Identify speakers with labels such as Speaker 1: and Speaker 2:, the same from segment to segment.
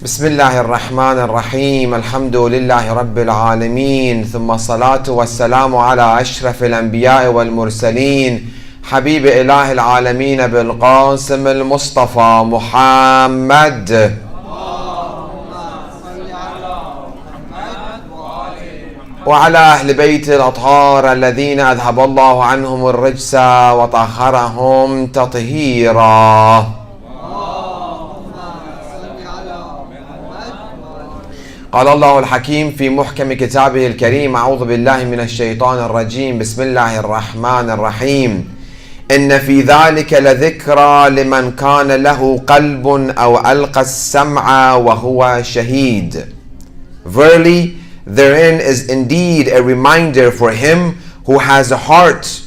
Speaker 1: بسم الله الرحمن الرحيم الحمد لله رب العالمين ثم الصلاة والسلام على أشرف الأنبياء والمرسلين حبيب إله العالمين بالقاسم المصطفى محمد وعلى أهل بيت الأطهار الذين أذهب الله عنهم الرجس وطهرهم تطهيرا. قال الله الحكيم في محكم كتابه الكريم أعوذ بالله من الشيطان الرجيم بسم الله الرحمن الرحيم إن في ذلك لذكرى لمن كان له قلب أو ألقى السمع وهو شهيد. Verily, therein is indeed a reminder for him who has a heart,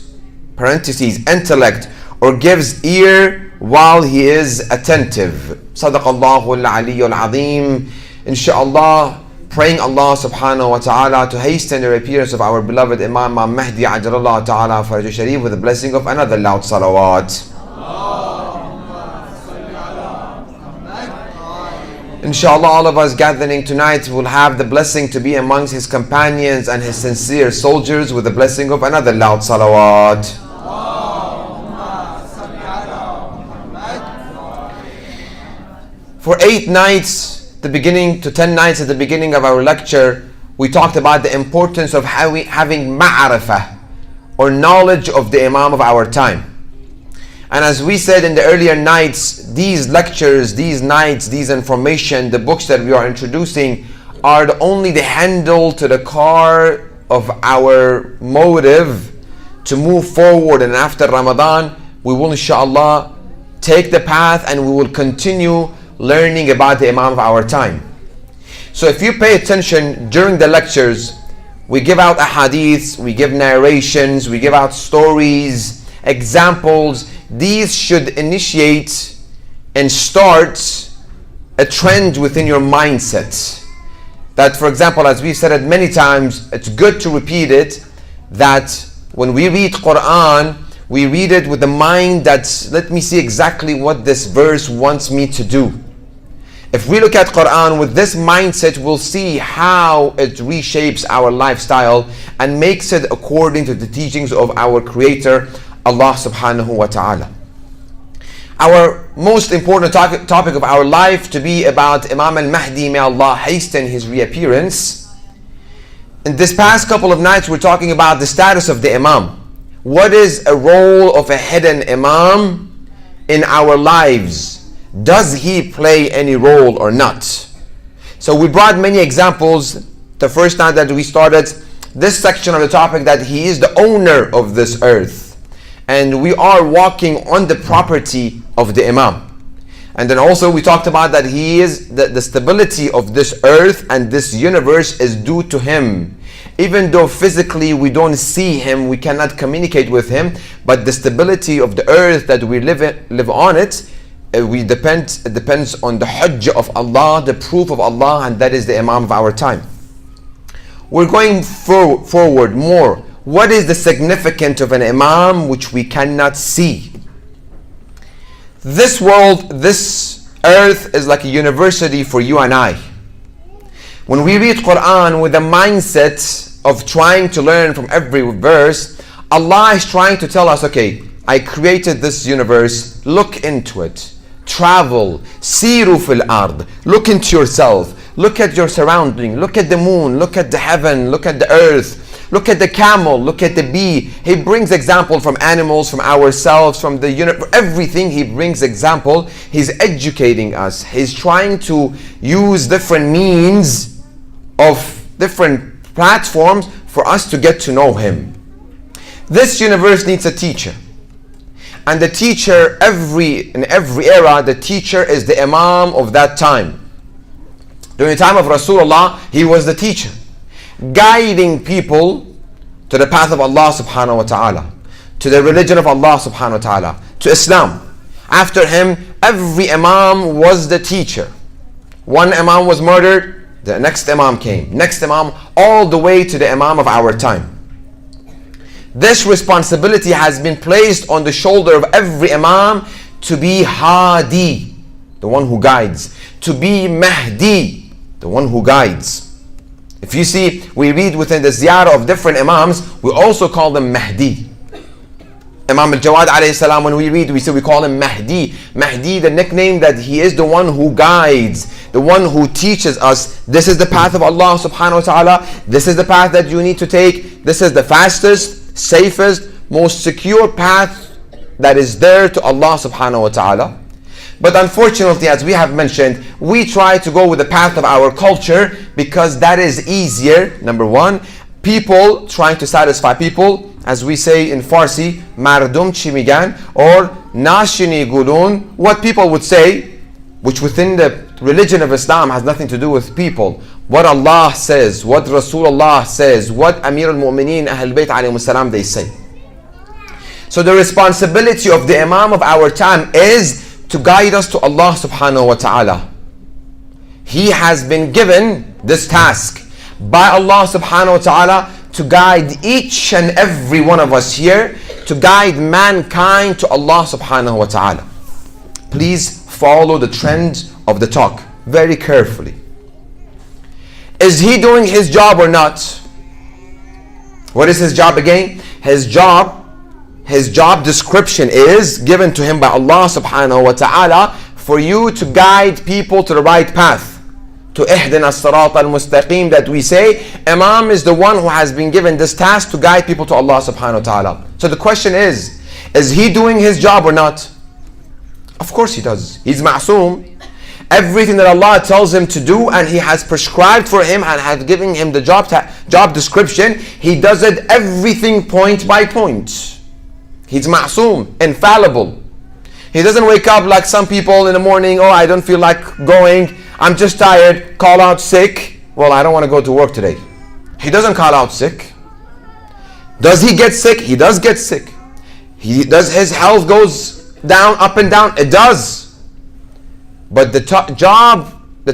Speaker 1: parentheses, intellect, or gives ear while he is attentive. Sadaqallahu al-Aliyyul Azim. Inshallah, praying Allah subhanahu wa ta'ala to hasten the appearance of our beloved Imam Al-Mahdi ajalallah ta'ala Faraj Sharif with the blessing of another loud salawat. Inshallah, all of us gathering tonight will have the blessing to be amongst his companions and his sincere soldiers with the blessing of another loud salawat. For 8 nights, the beginning to 10 nights at the beginning of our lecture, we talked about the importance of having ma'arifah or knowledge of the Imam of our time. And as we said in the earlier nights, these lectures, these nights, these information, the books that we are introducing are only the handle to the car of our motive to move forward. And after Ramadan, we will inshallah take the path and we will continue learning about the Imam of our time. So if you pay attention during the lectures, we give out ahadiths, we give narrations, we give out stories, examples. These should initiate and start a trend within your mindset. That, for example, as we've said it many times, it's good to repeat it, that when we read Quran, we read it with the mind that, let me see exactly what this verse wants me to do. If we look at Quran with this mindset, we'll see how it reshapes our lifestyle and makes it according to the teachings of our Creator, Allah subhanahu wa ta'ala. Our most important topic of our life to be about Imam Al-Mahdi, may Allah hasten his reappearance. In this past couple of nights, we're talking about the status of the Imam. What is a role of a hidden Imam in our lives? Does he play any role or not? So we brought many examples. The first time that we started this section of the topic, that he is the owner of this earth, and we are walking on the property of the Imam. And then also we talked about that he is the stability of this earth and this universe is due to him. Even though physically we don't see him, we cannot communicate with him, but the stability of the earth that we live on it, it depends on the hujjah of Allah, the proof of Allah, and that is the Imam of our time. We're going forward more. What is the significance of an Imam which we cannot see? This world, this earth is like a university for you and I. When we read Quran with the mindset of trying to learn from every verse, Allah is trying to tell us, okay, I created this universe, look into it. Travel, siru fil ard, look into yourself, look at your surrounding, look at the moon, look at the heaven, look at the earth, look at the camel, look at the bee. He brings example from animals, from ourselves, from the universe, everything he brings example. He's educating us. He's trying to use different means of different platforms for us to get to know him. This universe needs a teacher. And the teacher, in every era, the teacher is the Imam of that time. During the time of Rasulullah, he was the teacher, guiding people to the path of Allah subhanahu wa ta'ala, to the religion of Allah subhanahu wa ta'ala, to Islam. After him, every Imam was the teacher. One Imam was murdered, the next Imam came, next Imam, all the way to the Imam of our time. This responsibility has been placed on the shoulder of every Imam to be Hadi, the one who guides. To be Mahdi, the one who guides. If you see, we read within the ziyarah of different Imams, we also call them Mahdi. Imam al-Jawad alayhi salam, when we read, we call him Mahdi. Mahdi, the nickname that he is the one who guides, the one who teaches us, this is the path of Allah subhanahu wa ta'ala, this is the path that you need to take, this is the fastest, safest, most secure path that is there to Allah subhanahu wa ta'ala. But unfortunately, as we have mentioned, we try to go with the path of our culture because that is easier, number one. People trying to satisfy people, as we say in Farsi, mardum chi migan, or nashini gulun, what people would say, which within the religion of Islam has nothing to do with people. What Allah says, what Rasulullah says, what Amir al-Mu'mineen, Ahl Bayt alayhim salam, they say. So the responsibility of the Imam of our time is to guide us to Allah subhanahu wa ta'ala. He has been given this task by Allah subhanahu wa ta'ala to guide each and every one of us here, to guide mankind to Allah subhanahu wa ta'ala. Please follow the trend of the talk very carefully. Is he doing his job or not? What is his job again? His job description is given to him by Allah subhanahu wa ta'ala for you to guide people to the right path. To ihdina as-sirat al-mustaqim that we say, Imam is the one who has been given this task to guide people to Allah subhanahu wa ta'ala. So the question is he doing his job or not? Of course he does. He's ma'soom. Everything that Allah tells him to do and He has prescribed for him and has given him the job description, he does it everything point by point. He's ma'soom, infallible. He doesn't wake up like some people in the morning, oh, I don't feel like going, I'm just tired, call out sick. Well, I don't want to go to work today. He doesn't call out sick. Does he get sick? He does get sick. His health goes down, up and down? It does. But the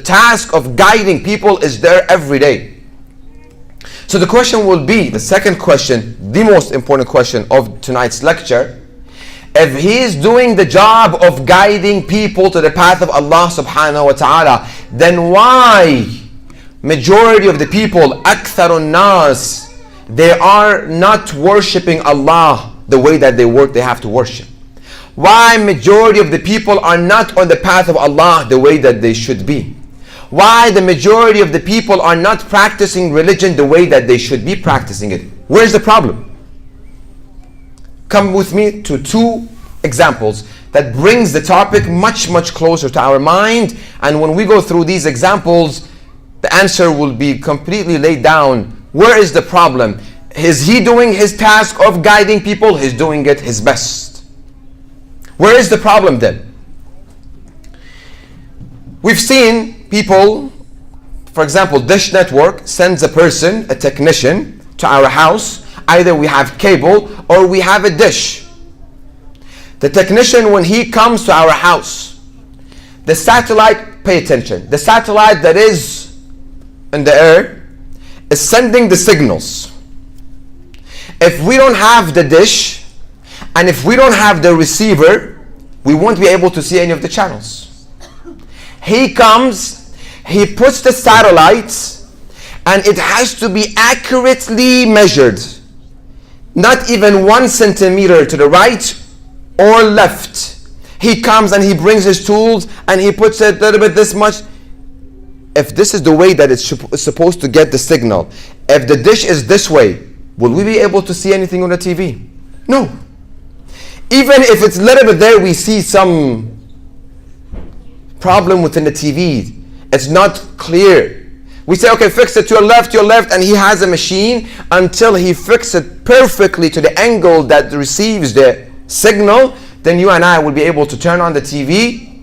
Speaker 1: task of guiding people is there every day. So the question will be, the second question, the most important question of tonight's lecture, if he is doing the job of guiding people to the path of Allah subhanahu wa ta'ala, then why majority of the people, aktharun nas, they are not worshipping Allah the way that they have to worship? Why majority of the people are not on the path of Allah the way that they should be? Why the majority of the people are not practicing religion the way that they should be practicing it? Where's the problem? Come with me to two examples that brings the topic much closer to our mind, and when we go through these examples, the answer will be completely laid down. Where is the problem? Is he doing his task of guiding people? He's doing it his best. Where is the problem then? We've seen people, for example, Dish Network sends a technician to our house. Either we have cable or we have a dish. The technician, when he comes to our house, the satellite, pay attention, the satellite that is in the air is sending the signals. If we don't have the dish and if we don't have the receiver, we won't be able to see any of the channels. He comes, he puts the satellites, and it has to be accurately measured. Not even 1 centimeter to the right or left. He comes and he brings his tools and he puts it a little bit this much. If this is the way that it's supposed to get the signal, if the dish is this way, will we be able to see anything on the TV? No. Even if it's a little bit there, we see some problem within the TV. It's not clear. We say, okay, fix it to your left, and he has a machine until he fixes it perfectly to the angle that receives the signal. Then you and I will be able to turn on the TV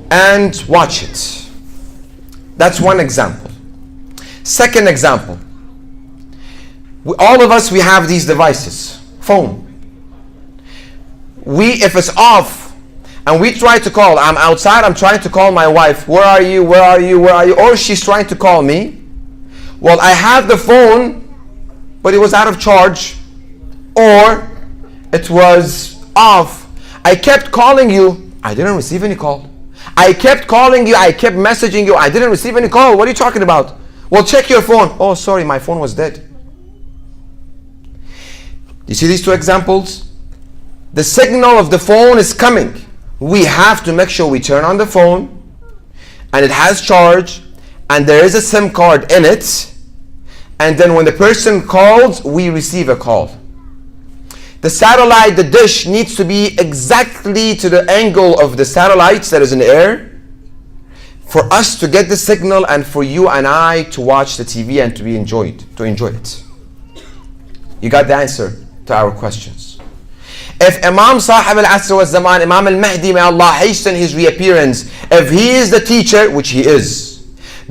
Speaker 1: and watch it. That's one example. Second example. All of us, we have these devices. Phone. If it's off, and we try to call, I'm outside, I'm trying to call my wife, where are you, or she's trying to call me. Well, I have the phone, but it was out of charge, or it was off. I kept calling you, I didn't receive any call. I kept calling you, I kept messaging you, I didn't receive any call. What are you talking about? Well, check your phone. Oh, sorry, my phone was dead. You see these two examples? The signal of the phone is coming. We have to make sure we turn on the phone and it has charge and there is a SIM card in it, and then when the person calls, we receive a call. The satellite, the dish, needs to be exactly to the angle of the satellites that is in the air for us to get the signal and for you and I to watch the TV and to enjoy it. You got the answer to our questions. If Imam Sahib al-Asr wa Zaman, Imam Al-Mahdi, may Allah hasten his reappearance, if he is the teacher, which he is,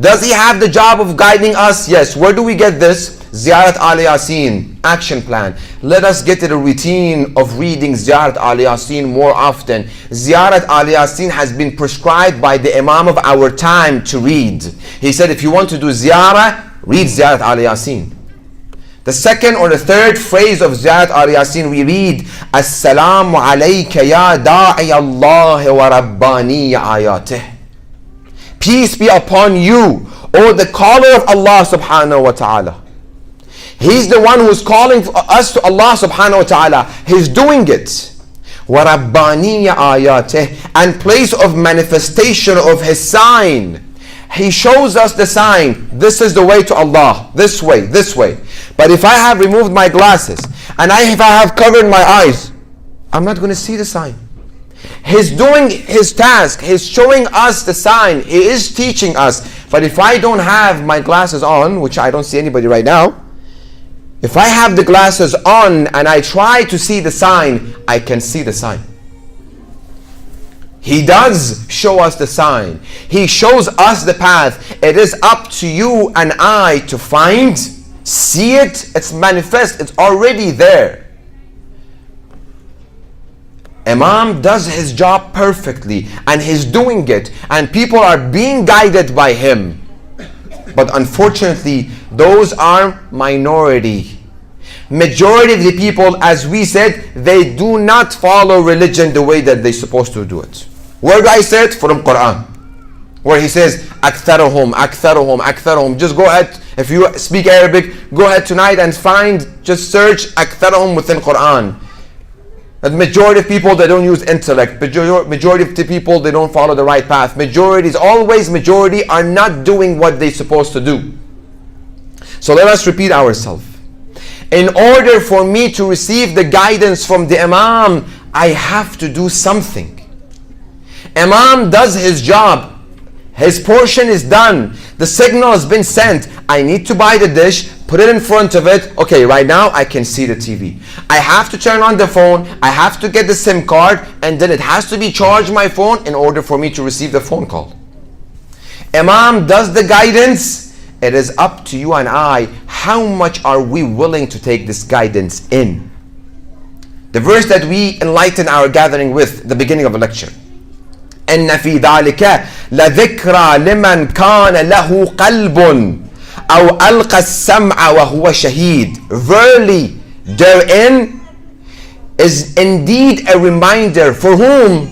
Speaker 1: does he have the job of guiding us? Yes. Where do we get this? Ziyarat al-Yasin, action plan. Let us get to the routine of reading Ziyarat al-Yasin more often. Ziyarat al-Yasin has been prescribed by the Imam of our time to read. He said, if you want to do ziyarah, read Ziyarat al-Yasin. The second or the third phrase of Ziyarat al-Yasin, we read, As-salamu alayka ya da'i Allah wa rabbani ayatih. Peace be upon you, O the caller of Allah subhanahu wa ta'ala. He's the one who's calling us to Allah subhanahu wa ta'ala. He's doing it. وَرَبَّانِيَ آيَاتِهِ, and place of manifestation of His sign. He shows us the sign. This is the way to Allah. This way, this way. But if I have removed my glasses and if I have covered my eyes, I'm not going to see the sign. He's doing His task. He's showing us the sign. He is teaching us. But if I don't have my glasses on, which I don't see anybody right now, if I have the glasses on and I try to see the sign, I can see the sign. He does show us the sign. He shows us the path. It is up to you and I to find, see it. It's manifest. It's already there. Imam does his job perfectly and he's doing it, and people are being guided by him. But unfortunately, those are minority. Majority of the people, as we said, they do not follow religion the way that they're supposed to do it. Where do I say it? From Quran, where he says, أكثرهم أكثرهم أكثرهم. Just go ahead, if you speak Arabic, go ahead tonight and just search أكثرهم within Quran. The majority of people, they don't use intellect. Majority of the people, they don't follow the right path. Majority are not doing what they're supposed to do. So let us repeat ourselves. In order for me to receive the guidance from the Imam, I have to do something. Imam does his job. His portion is done. The signal has been sent. I need to buy the dish, put it in front of it. Okay, right now I can see the TV. I have to turn on the phone. I have to get the SIM card, and then it has to be charged my phone in order for me to receive the phone call. Imam does the guidance. It is up to you and I. How much are we willing to take this guidance in? The verse that we enlighten our gathering with, the beginning of the lecture. إن في ذلك لذكرى لمن كان له قلب أو ألقى السمع وهو شهيد. Verily, therein is indeed a reminder for whom?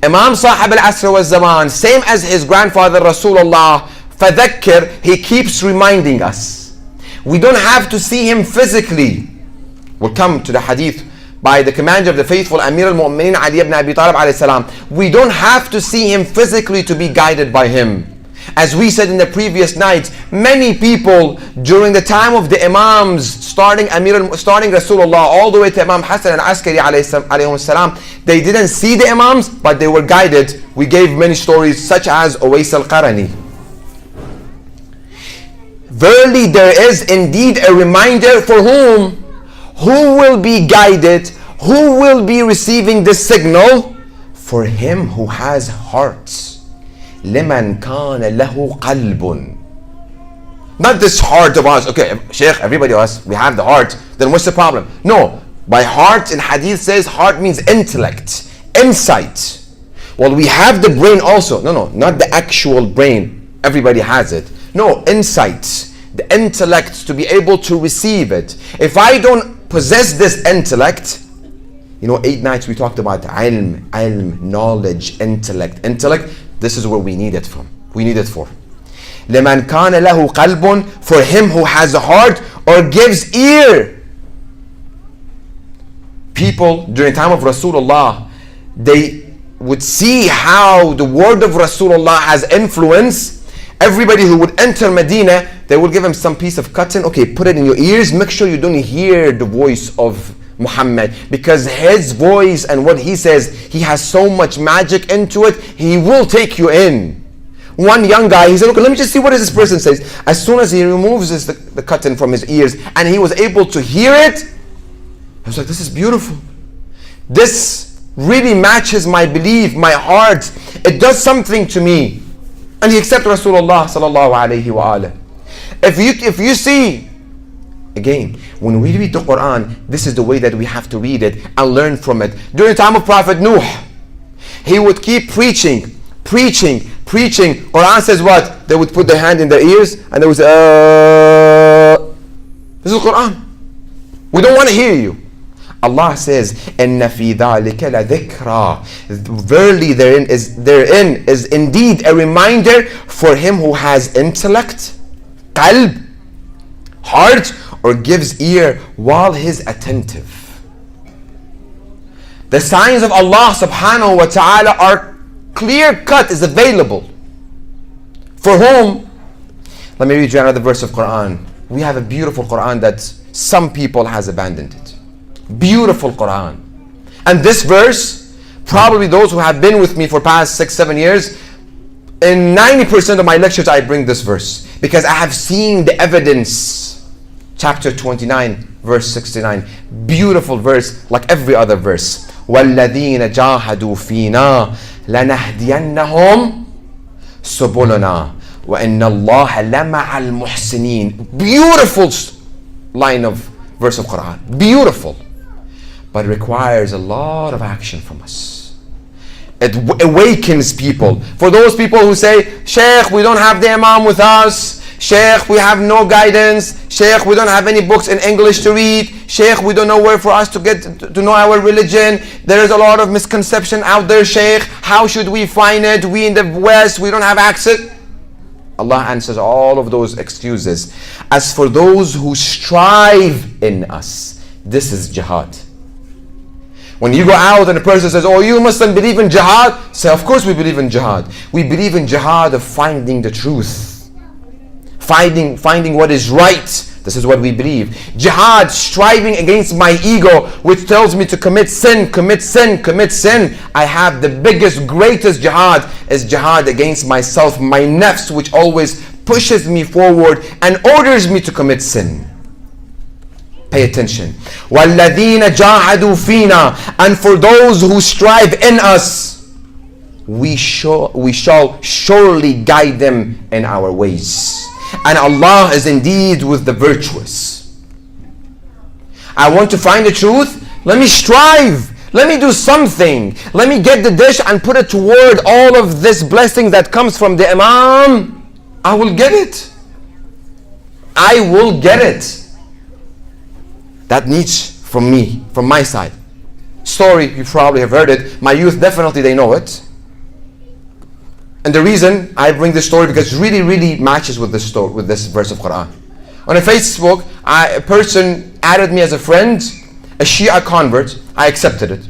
Speaker 1: Imam Sahib al-Asr wa Zaman, same as his grandfather Rasulullah, فذكر, he keeps reminding us. We don't have to see him physically. We'll come to the hadith by the commander of the faithful, Amir al-Mu'mineen Ali ibn Abi Talib alayhi salam. We don't have to see him physically to be guided by him. As we said in the previous night, many people during the time of the Imams, starting Rasulullah all the way to Imam Hassan al-Askari alayhi salam, they didn't see the Imams, but they were guided. We gave many stories such as Uwais al-Qarani. Verily there is indeed a reminder for whom? Who will be guided? Who will be receiving the signal? For him who has hearts. لمن كان له قلب. Not this heart of ours. Okay, Sheikh, everybody else, we have the heart. Then what's the problem? No, by heart in hadith says heart means intellect, insight. Well, we have the brain also. No, not the actual brain. Everybody has it. No, insight. The intellect to be able to receive it. If I don't possess this intellect, You know, 8 nights we talked about ilm, knowledge, intellect. This is where we need it from. We need it for. لَمَنْ كَانَ لَهُ قَلْبٌ, for him who has a heart or gives ear. People during the time of Rasulullah, they would see how the word of Rasulullah has influence. Everybody who would enter Medina, they would give him some piece of cotton. Okay, put it in your ears. Make sure you don't hear the voice of Muhammad, because his voice and what he says, he has so much magic into it, he will take you in. One young guy, he said, okay, let me just see what this person says. As soon as he removes the cotton from his ears and he was able to hear it, I was like, this is beautiful. This really matches my belief, my heart. It does something to me. And he accepted Rasulullah sallallahu alayhi wa alayhi. If you see, again, when we read the Quran, this is the way that we have to read it and learn from it. During the time of Prophet Nuh, he would keep preaching. Quran says what? They would put their hand in their ears and they would say, this is Quran. We don't want to hear you. Allah says, إِنَّ فِي ذَلِكَ لَذِكْرًا. Verily therein is indeed a reminder for him who has intellect, qalb, heart, or gives ear while he's attentive. The signs of Allah subhanahu wa ta'ala are clear cut, is available. For whom? Let me read you another verse of Quran. We have a beautiful Quran that some people has abandoned it. Beautiful Quran. And this verse, probably those who have been with me for past 6-7 years, in 90% of my lectures I bring this verse, because I have seen the evidence. Chapter 29, verse 69. Beautiful verse, like every other verse. وَالَّذِينَ جَاهَدُوا فِينَا لَنَهْدِيَنَّهُمْ سُبُلُنَا وَإِنَّ اللَّهَ لَمَعَ الْمُحْسِنِينَ. Beautiful line of verse of Quran. Beautiful. But requires a lot of action from us. It awakens people. For those people who say, Sheikh, we don't have the Imam with us. Sheikh, we have no guidance. Sheikh, we don't have any books in English to read. Sheikh, we don't know where for us to get to know our religion. There is a lot of misconception out there, Sheikh. How should we find it? We in the West, we don't have access. Allah answers all of those excuses. As for those who strive in us, this is jihad. When you go out and a person says, oh, you Muslim believe in jihad? Say, of course we believe in jihad. We believe in jihad of finding the truth. Finding what is right. This is what we believe. Jihad, striving against my ego, which tells me to commit sin. I have the biggest, greatest jihad, is jihad against myself, my nafs, which always pushes me forward and orders me to commit sin. Pay attention. وَالَّذِينَ جَاهَدُوا فِينَا. And for those who strive in us, we shall surely guide them in our ways. And Allah is indeed with the virtuous. I want to find the truth. Let me strive. Let me do something. Let me get the dish and put it toward all of this blessing that comes from the Imam. I will get it. I will get it. That needs from me, from my side. Story, you probably have heard it. My youth, definitely they know it. And the reason I bring this story, because it really matches with this story, with this verse of Quran. On a Facebook, a person added me as a friend, a Shia convert. I accepted it.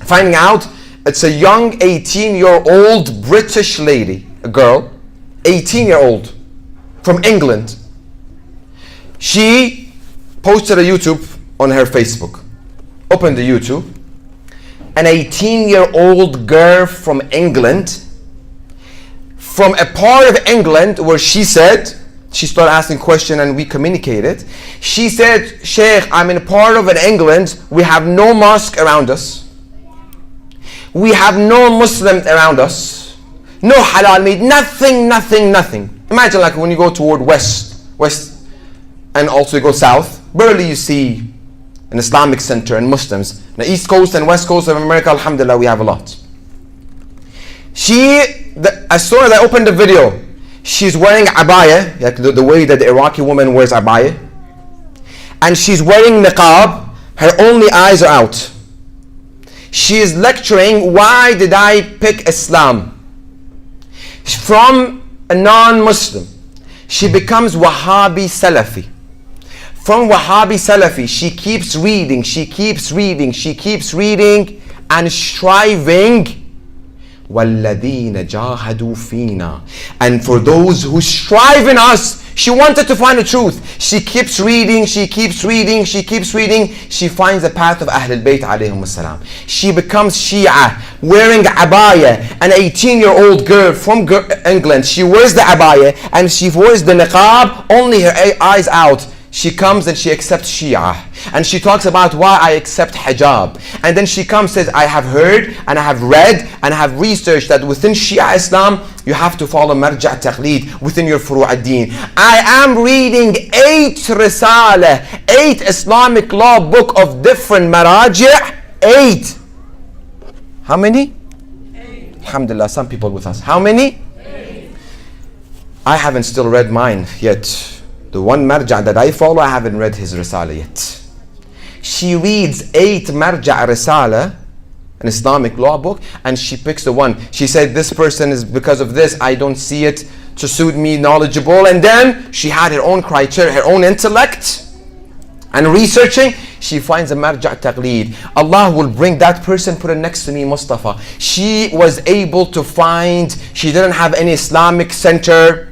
Speaker 1: Finding out it's a young 18-year-old British lady, a girl, 18-year-old, from England. She posted a YouTube on her Facebook. Opened the YouTube. An 18-year-old girl from England, from a part of England where she said, she started asking questions and we communicated. She said, Sheikh, I'm in a part of England, we have no mosque around us. We have no Muslims around us. No halal meat, nothing. Imagine like when you go toward west, and also you go south, barely you see an Islamic center and Muslims. The East Coast and West Coast of America, alhamdulillah, we have a lot. As soon as I opened the video, she's wearing abaya, like the way that the Iraqi woman wears abaya, and she's wearing niqab. Her only eyes are out. She is lecturing, why did I pick Islam? From a non-Muslim, she becomes Wahhabi Salafi. From Wahhabi Salafi, she keeps reading, and striving. وَالَّذِينَ جَاهَدُوا فِينَا. And for those who strive in us, she wanted to find the truth. She keeps reading, she finds the path of Ahlul Bayt alayhim as-salam. She becomes Shia, wearing abaya. An 18-year-old girl from England, she wears the abaya and she wears the niqab, only her eyes out. She comes and she accepts Shia, and she talks about why I accept hijab. And then she comes and says, I have heard and I have read and I have researched that within Shia Islam you have to follow marja' taqleed within your furu' ad-din. I am reading 8 risala, 8 Islamic law book of different maraji'. 8. How many? 8. Alhamdulillah, some people with us. How many? 8. I haven't still read mine yet. The one marja' that I follow, I haven't read his risala yet. She reads 8 marja' risala, an Islamic law book, and she picks the one. She said, this person is because of this, I don't see it to suit me, knowledgeable. And then she had her own criteria, her own intellect, and researching, she finds a marja' taqleed. Allah will bring that person, put it next to me, Mustafa. She was able to find, she didn't have any Islamic center,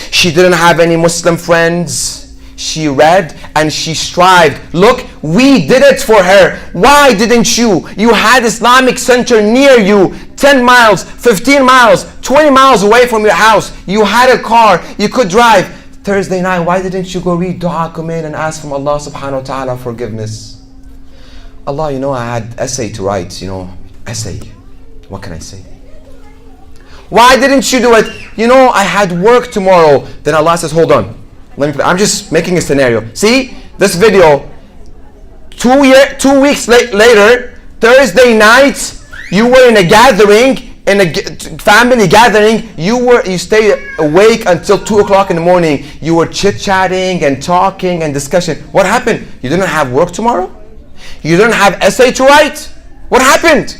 Speaker 1: she didn't have any Muslim friends. She read and she strived. Look, we did it for her. Why didn't you? You had Islamic center near you, 10 miles, 15 miles, 20 miles away from your house. You had a car, you could drive. Thursday night, why didn't you go read dua, come in and ask from Allah subhanahu wa ta'ala forgiveness? Allah, I had essay to write, essay. What can I say? Why didn't you do it? I had work tomorrow. Then Allah says, hold on. I'm just making a scenario. See, this video, 2 weeks later, Thursday night, you were in a gathering, in a family gathering. You stayed awake until 2 o'clock in the morning. You were chit-chatting and talking and discussion. What happened? You didn't have work tomorrow? You didn't have essay to write? What happened?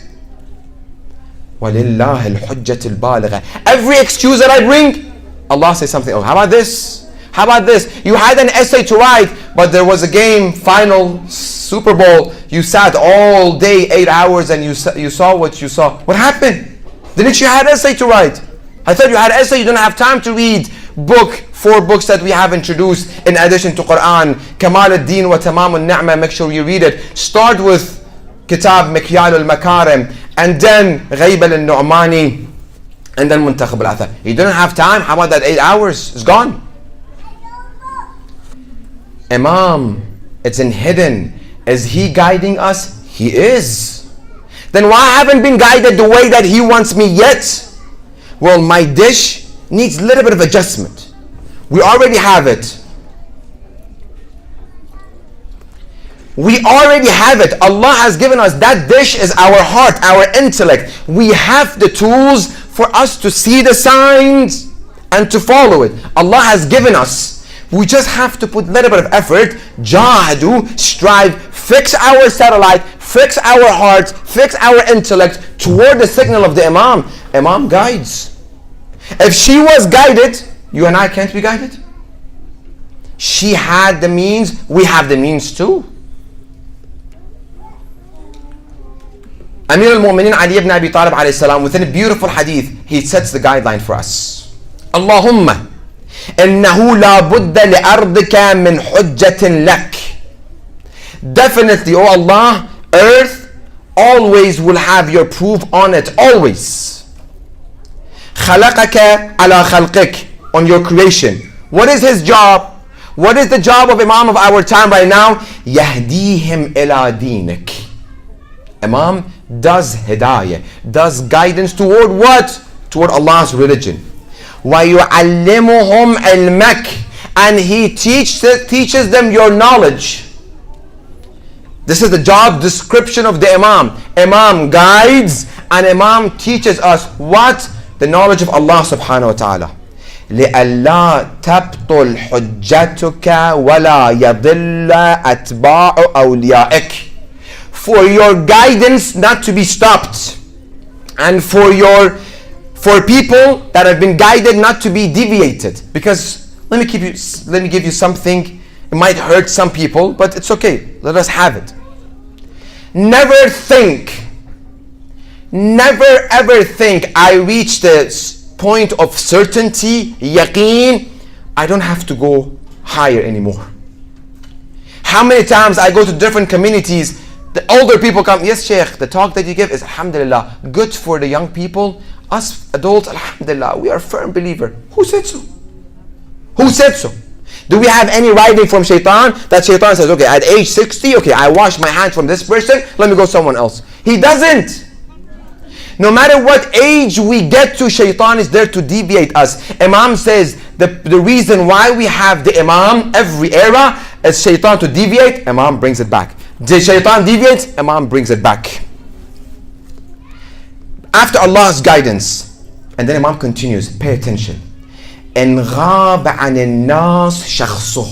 Speaker 1: وَلِلَّهِ الْحُجَّةِ الْبَالِغَةِ. Every excuse that I bring, Allah says something. Oh, how about this? How about this? You had an essay to write, but there was a game, final, Super Bowl. You sat all day, 8 hours, and you saw what you saw. What happened? Didn't you have essay to write? I thought you had essay, you didn't have time to read 4 books that we have introduced in addition to Quran. Kamal al-Din wa Tamam al-Ni'mah, make sure you read it. Start with Kitab Mikyal al-Makarim, and then Ghayb al-Nu'mani, and then Muntakhab al-Athar. You didn't have time? How about that 8 hours? It's gone. Imam, it's in hidden. Is he guiding us? He is. Then why haven't been guided the way that he wants me yet? Well, my dish needs a little bit of adjustment. We already have it. We already have it. Allah has given us that dish is our heart, our intellect. We have the tools for us to see the signs and to follow it. Allah has given us. We just have to put a little bit of effort. Jahadu, strive, fix our satellite, fix our hearts, fix our intellect toward the signal of the Imam. Imam guides. If she was guided, you and I can't be guided. She had the means, we have the means too. Amir al-Mu'minin Ali ibn Abi Talib alayhi salam, within a beautiful hadith, he sets the guideline for us. Allahumma innahu la budda li ardika min hujjatin lak. Definitely, oh Allah, earth always will have your proof on it, always. Khalaqaka ala khalqik, on your creation. What is his job? What is the job of Imam of our time right now? Yahdihim ila dinik. Imam does hidayah, does guidance toward what? Toward Allah's religion. وَيُعَلِّمُهُمْ عِلْمَكَ, and he teaches them your knowledge. This is the job description of the Imam. Imam guides and Imam teaches us what? The knowledge of Allah subhanahu wa ta'ala. لِأَلَّا تَبْطُلْ حُجَّتُكَ وَلَا يَضِلَّ أَتْبَاعُ أَوْلِيَائِكَ. for your guidance not to be stopped, and for people that have been guided not to be deviated. Because let me give you something. It might hurt some people, but it's okay. Let us have it. Never ever think I reached the point of certainty, yaqeen, I don't have to go higher anymore. How many times I go to different communities, the older people come, yes Sheikh, the talk that you give is alhamdulillah good for the young people. Us adults, alhamdulillah, we are firm believer. Who said so? Who said so? Do we have any writing from shaitan that shaitan says, okay, at age 60, okay, I wash my hands from this person, let me go someone else? He doesn't. No matter what age we get to, shaitan is there to deviate us. Imam says the reason why we have the Imam every era is shaitan to deviate, Imam brings it back. The shaitan deviates, Imam brings it back. After Allah's guidance, and then Imam continues, pay attention. إن غاب عن الناس شخصه.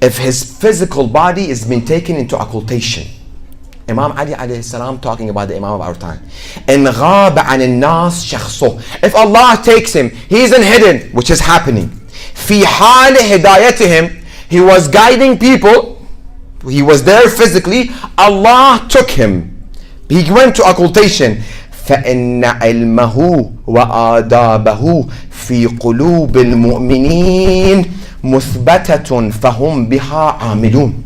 Speaker 1: If his physical body is being taken into occultation. Imam Ali alayhi salam talking about the Imam of our time. إن غاب عن الناس شخصه. If Allah takes him, he isn't hidden, which is happening. في حال هدايتهم, he was guiding people, he was there physically, Allah took him. He went to occultation. فإن علمه وآدابه في قلوب المؤمنين مثبتة فهم بها عاملون.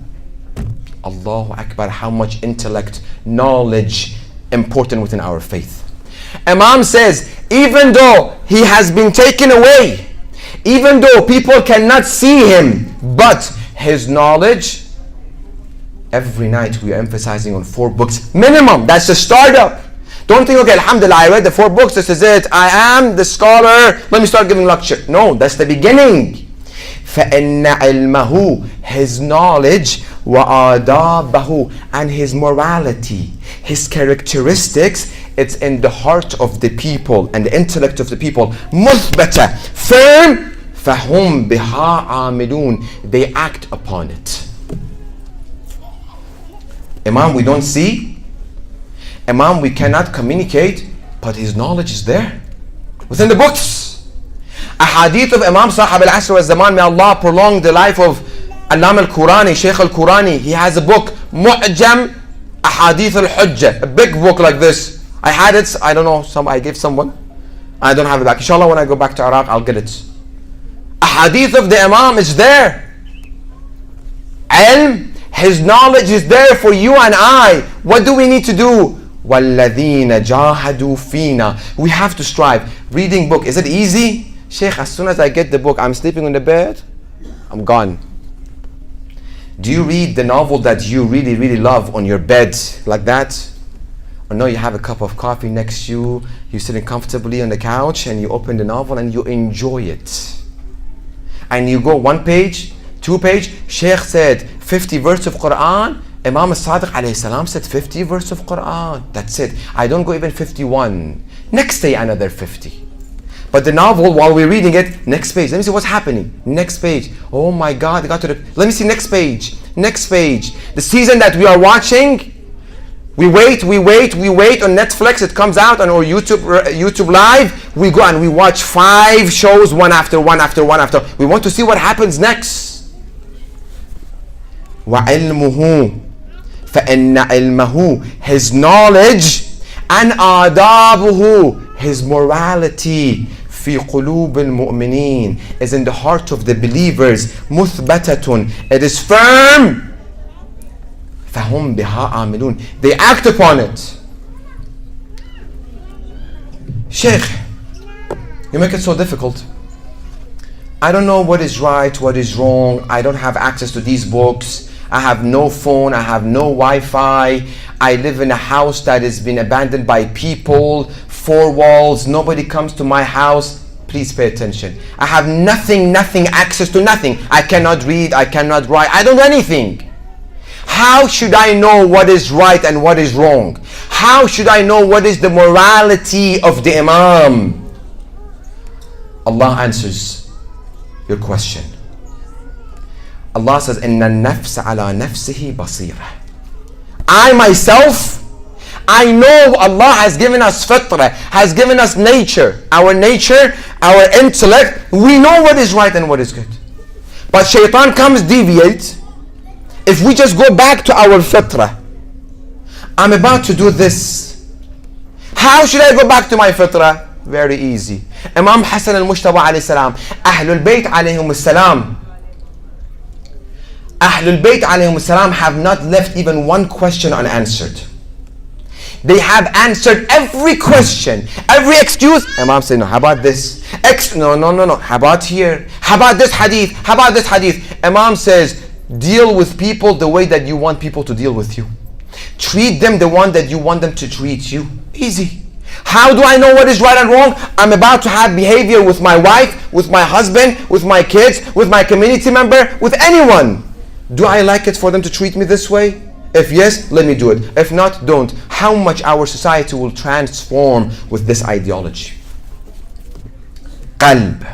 Speaker 1: Allahu Akbar, how much intellect, knowledge important within our faith. Imam says, even though he has been taken away, even though people cannot see him, but his knowledge, every night we are emphasizing on 4 books minimum. That's the startup. Don't think, okay, alhamdulillah, I read the 4 books, this is it, I am the scholar, let me start giving lecture. No, that's the beginning. فَإِنَّ عِلْمَهُ, his knowledge, وَآدَابَهُ, and his morality, his characteristics, it's in the heart of the people and the intellect of the people. مُثْبَتَ, firm, فَهُمْ بِهَا عَامِلُونَ, they act upon it. Imam we don't see, Imam we cannot communicate, but his knowledge is there within the books. Ahadith of Imam Sahab al-Asr wa Zaman, may Allah prolong the life of Allama al-Qurani, Sheikh al-Qurani. He has a book, Mu'jam Ahadith al-Hujjah, a big book like this. I had it, I don't know, I gave someone. I don't have it back. Inshallah, when I go back to Iraq, I'll get it. Ahadith of the Imam is there. Ilm, his knowledge is there for you and I. What do we need to do? وَالَّذِينَ جَاهَدُوا فِينَا. We have to strive. Reading book, is it easy? Sheikh, as soon as I get the book, I'm sleeping on the bed, I'm gone. Do you read the novel that you really, really love on your bed like that? Or no, you have a cup of coffee next to you, you're sitting comfortably on the couch and you open the novel and you enjoy it. And you go 1 page, 2 page, Sheikh said 50 verses of Quran, Imam al-Sadiq alayhi salam said 50 verses of Quran. That's it. I don't go even 51. Next day another 50. But the novel, while we're reading it, next page. Let me see what's happening. Next page. Oh my God, I got to the... Let me see next page. Next page. The season that we are watching, we wait on Netflix. It comes out on our YouTube Live. We go and we watch 5 shows, one after one after one after. We want to see what happens next. وَعِلْمُهُ فَإِنَّ عِلْمَهُ, his knowledge, and آدابه, his morality, في قلوب المؤمنين, is in the heart of the believers. مثبتة, it is firm. فهم بها عاملون, they act upon it. Sheikh, you make it so difficult. I don't know what is right, what is wrong. I don't have access to these books. I have no phone, I have no Wi-Fi. I live in a house that has been abandoned by people, 4 walls, nobody comes to my house. Please pay attention. I have nothing, access to nothing. I cannot read, I cannot write, I don't do anything. How should I know what is right and what is wrong? How should I know what is the morality of the Imam? Allah answers your question. Allah says, إِنَّ النَّفْسَ عَلَى نَفْسِهِ بَصِيرًا. I myself, I know Allah has given us fitrah, has given us nature, our intellect. We know what is right and what is good. But shaitan comes deviate. If we just go back to our fitrah, I'm about to do this. How should I go back to my fitrah? Very easy. Imam Hassan al-Mustafa alayhi salam, Ahlul Bayt alayhim salam, Ahlul Bayt alayhim salam have not left even one question unanswered. They have answered every question, every excuse. Imam said, no, how about this? No. How about here? How about this hadith? How about this hadith? Imam says, deal with people the way that you want people to deal with you. Treat them the one that you want them to treat you. Easy. How do I know what is right and wrong? I'm about to have behavior with my wife, with my husband, with my kids, with my community member, with anyone. Do I like it for them to treat me this way? If yes, let me do it. If not, don't. How much our society will transform with this ideology. Qalb.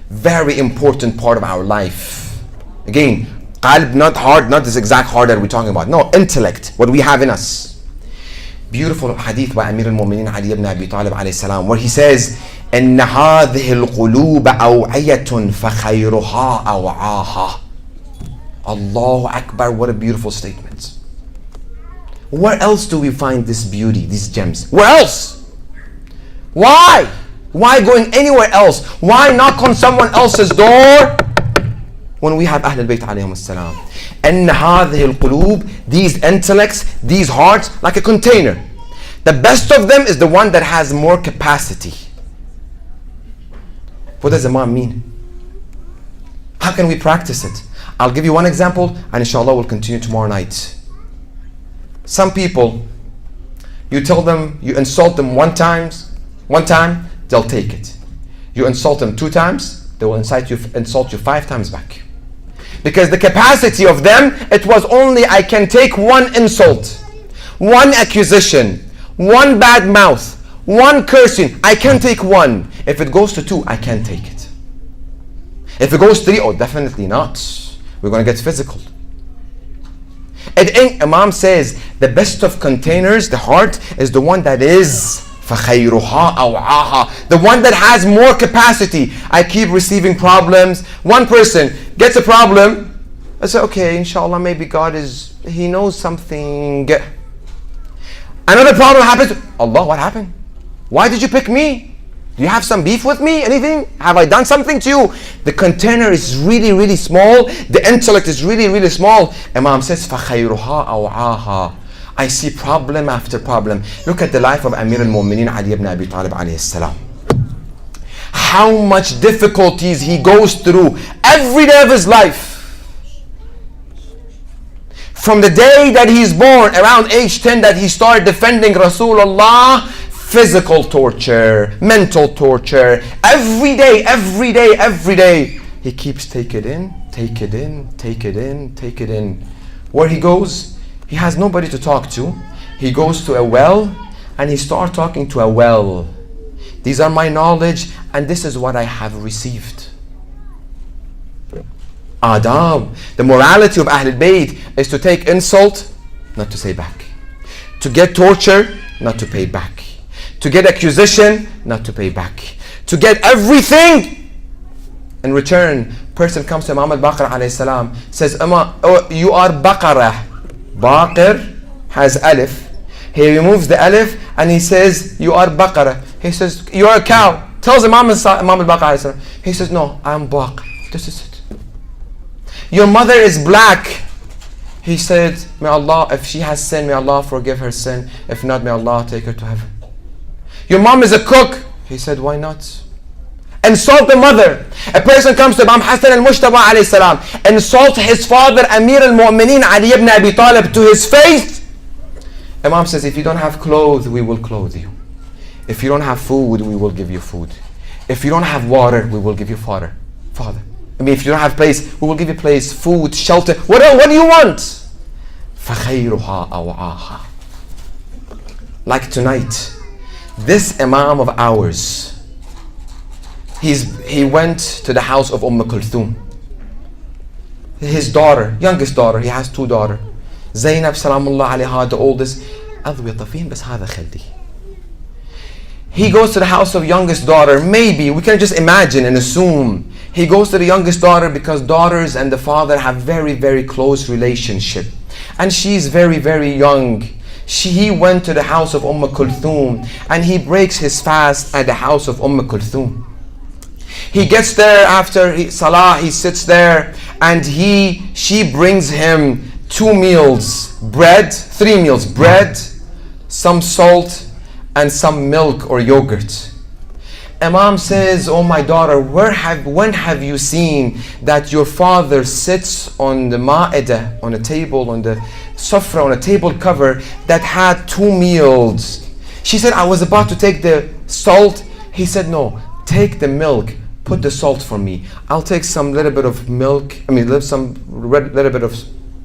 Speaker 1: Very important part of our life. Again, qalb, not heart, not this exact heart that we're talking about. No, intellect, what we have in us. Beautiful hadith by Amir al-Mu'minin Ali ibn Abi Talib alayhi salam, where he says, إن هذه القلوب أوعية فخيرها أوعاها. Allahu Akbar, what a beautiful statement. Where else do we find this beauty, these gems? Where else? Why? Why going anywhere else? Why knock on someone else's door when we have Ahlul Bayt alayhim as-salam? أن هذه القلوب, these intellects, these hearts, like a container. The best of them is the one that has more capacity. What does Imam mean? How can we practice it? I'll give you one example, and inshallah we'll continue tomorrow night. Some people, you tell them, you insult them one time, they'll take it. You insult them 2 times, they will insult you 5 times back. Because the capacity of them, it was only, I can take 1 insult, 1 accusation, 1 bad mouth, 1 cursing. I can take 1. If it goes to 2, I can't take it. If it goes 3, oh, definitely not. We're going to get physical. And Imam says, the best of containers, the heart, is the one that is فَخَيْرُهَا أَوْعَاهَا, the one that has more capacity. I keep receiving problems. One person gets a problem. I say, okay, inshallah, maybe God He knows something. Another problem happens. Allah, what happened? Why did you pick me? Do you have some beef with me? Anything? Have I done something to you? The container is really, really small. The intellect is really, really small. Imam says, فَخَيْرُهَا أَوْعَاهَا. I see problem after problem. Look at the life of Amir al-Mu'minin Ali ibn Abi Talib alayhi salam. How much difficulties he goes through every day of his life. From the day that he's born, around age 10, that he started defending Rasulullah, physical torture, mental torture, every day, he keeps take it in. Where he goes, he has nobody to talk to. He goes to a well and he starts talking to a well. These are my knowledge and this is what I have received. Adab. The morality of Ahlul Bayt is to take insult, not to say back. To get torture, not to pay back. To get accusation, not to pay back. To get everything in return. Person comes to Imam al-Baqir alayhi salam, says, oh, you are Baqarah. Baqir has alif. He removes the alif and he says, you are Baqarah. He says, you are a cow. Tells Imam al-Baqir alayhi salam. He says, no, I'm Baq. This is it. Your mother is black. He said, may Allah, if she has sin, may Allah forgive her sin. If not, may Allah take her to heaven. Your mom is a cook. He said, why not? Insult the mother. A person comes to Imam Hassan al-Mustafa alayhi salam, insult his father Amir al-Mu'minin Ali ibn Abi Talib to his face. Imam says, if you don't have clothes, we will clothe you. If you don't have food, we will give you food. If you don't have water, we will give you father. If you don't have place, we will give you place, food, shelter. What do you want? فَخَيْرُهَا أَوْعَاهَا. Like tonight, this Imam of ours, he went to the house of Kulthum. His daughter, youngest daughter, he has 2 daughters. Zainab salamullah alayha, the oldest. He goes to the house of youngest daughter. Maybe we can just imagine and assume he goes to the youngest daughter because daughters and the father have very, very close relationship, and she's very, very young. He went to the house of Kulthum, and he breaks his fast at the house of Kulthum. He gets there after Salah, he sits there, and she brings him 2 meals, three meals, bread, some salt, and some milk or yogurt. Imam says, oh my daughter, when have you seen that your father sits on the ma'idah, on a table, on the sufra, on a table cover that had 2 meals? She said, I was about to take the salt. He said, no, take the milk, put the salt for me. I'll take some little bit of milk, some little bit of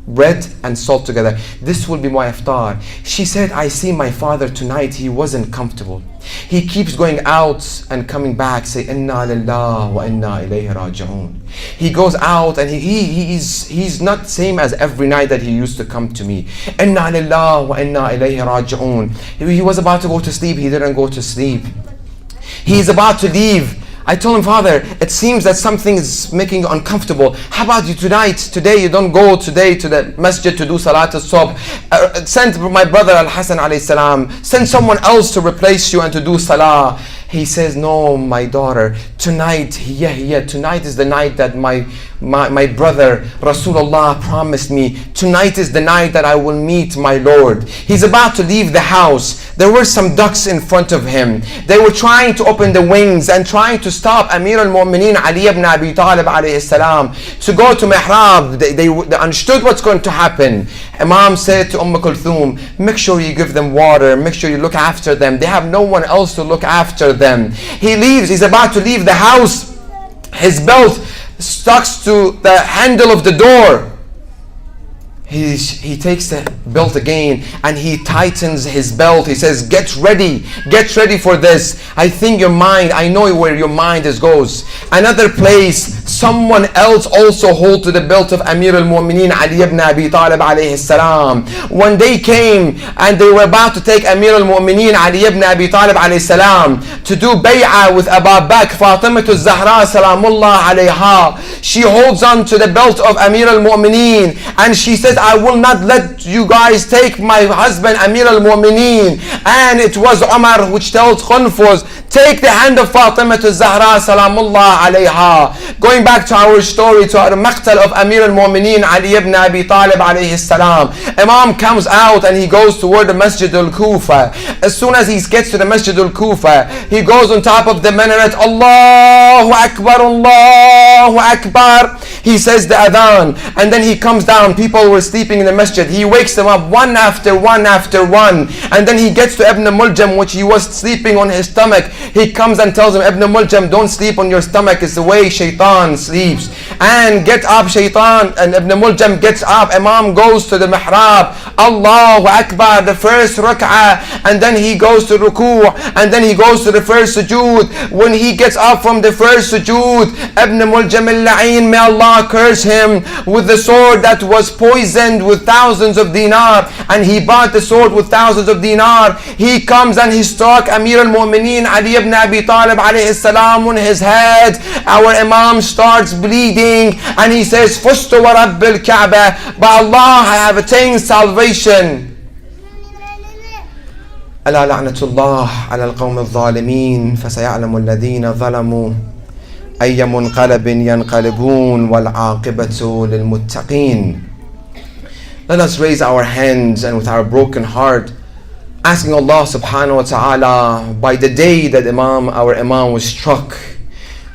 Speaker 1: bread and salt together. This will be my iftar. She said, I see my father tonight, he wasn't comfortable. He keeps going out and coming back, say, Inna lillahi wa inna ilayhi raji'un. He goes out and he's not same as every night that he used to come to me. Inna lillahi wa inna ilayhi raji'un. He was about to go to sleep, he didn't go to sleep. He's about to leave. I told him, Father, it seems that something is making you uncomfortable. How about you today you don't go today to the masjid to do salat al-subh. Send my brother Al-Hasan alayhi salam. Send someone else to replace you and to do salah. He says, no, my daughter, tonight is the night that my brother Rasulullah promised me. Tonight is the night that I will meet my Lord. He's about to leave the house. There were some ducks in front of him. They were trying to open the wings and trying to stop Amir al-Mu'mineen Ali ibn Abi Talib alayhi salam to go to Mihrab. They understood what's going to happen. Imam said to Kulthum, make sure you give them water, make sure you look after them. They have no one else to look after them. He leaves, he's about to leave the house. His belt stuck to the handle of the door. He takes the belt again and he tightens his belt. He says, get ready for this. I think your mind, I know where your mind goes. Another place, someone else also hold to the belt of Amir al-Mu'mineen Ali ibn Abi Talib alayhi salam. When they came and they were about to take Amir al-Mu'mineen Ali ibn Abi Talib alayhi salam to do bay'ah with Abu Bakr, Fatima al-Zahra salamullah alayha, she holds on to the belt of Amir al-Mu'mineen and she says, I will not let you guys take my husband Amir al-Mu'mineen. And it was Umar which tells Khunfuz, take the hand of Fatima al-Zahra salamullah alayha. Going back to our story, to our maqtal of Amir al-Mu'mineen Ali ibn Abi Talib alayhi salam. Imam comes out and he goes toward the Masjid al-Kufa. As soon as he gets to the Masjid al-Kufa, he goes on top of the minaret, Allahu Akbar, Allahu Akbar. He says the adhan and then he comes down. People were sleeping in the masjid. He wakes them up one after one after one. And then he gets to Ibn Muljam, which he was sleeping on his stomach. He comes and tells him, Ibn Muljam, don't sleep on your stomach. It's the way shaitan sleeps. And get up, shaitan. And Ibn Muljam gets up. Imam goes to the mihrab. Allahu Akbar, the first rak'ah. And then he goes to ruku'. And then he goes to the first sujood. When he gets up from the first sujood, Ibn Muljam al-La'in, may Allah curse him, with the sword that was poisoned with thousands of dinar, and he bought the sword with thousands of dinar. He comes and he struck Amir al-Mu'mineen Ali ibn Abi Talib alayhi salam on his head. Our Imam starts bleeding and he says, Fustu wa Rabbil Kaaba, by Allah I have attained salvation. ألا لعنة الله على القوم الظالمين فسيعلم الذين ظلموا أي منقلب ينقلبون والعاقبة للمتقين. Let us raise our hands and with our broken heart, asking Allah subhanahu wa ta'ala, by the day that our Imam was struck,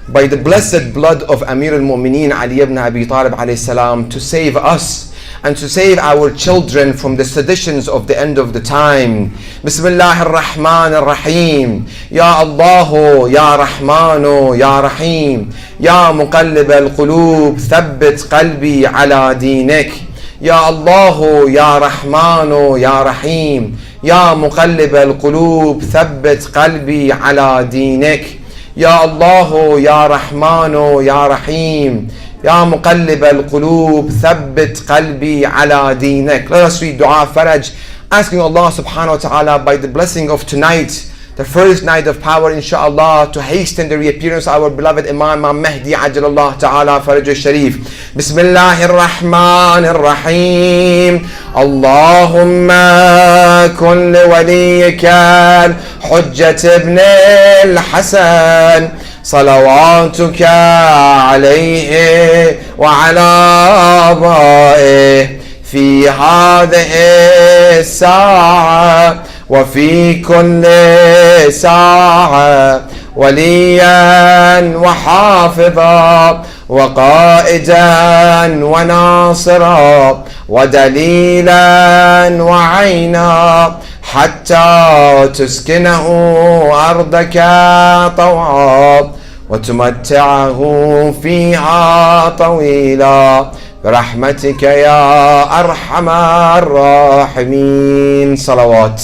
Speaker 1: by the blessed blood of Amir al-Mu'mineen Ali ibn Abi Talib alayhi salam, to save us and to save our children from the seditions of the end of the time. Bismillah ar-Rahman ar-Rahim. Ya Allahu, Ya Rahmanu, Ya Rahim. Ya Muqallib al-Qulub, Thabbit qalbi ala dinik. Ya Allahu, Ya Rahmanu, Ya Rahim. Ya Muqallib al-Qulub, Thabbit qalbi ala dinik. Ya Allahu, Ya Rahmanu, Ya Rahim. Ya muqallib al-qulub, thabbit qalbi ala dinak. Let us read dua faraj, asking Allah subhanahu wa ta'ala by the blessing of tonight, the first night of power, inshallah, to hasten the reappearance of our beloved Imam Al-Mahdi ajalallah ta'ala faraj al-sharif. Bismillahir Rahmanir Rahim. Allahumma kun li waliyika al-Hujjat ibn al-Hasan, صلواتك عليه وعلى آبائه في هذه الساعة وفي كل ساعة، وليا وحافظا وقائدا وناصرا ودليلا وعينا، حتى تسكنه أرضك طوعا وتمتعه فيها طويلا برحمتك يا أرحم الراحمين. صلوات.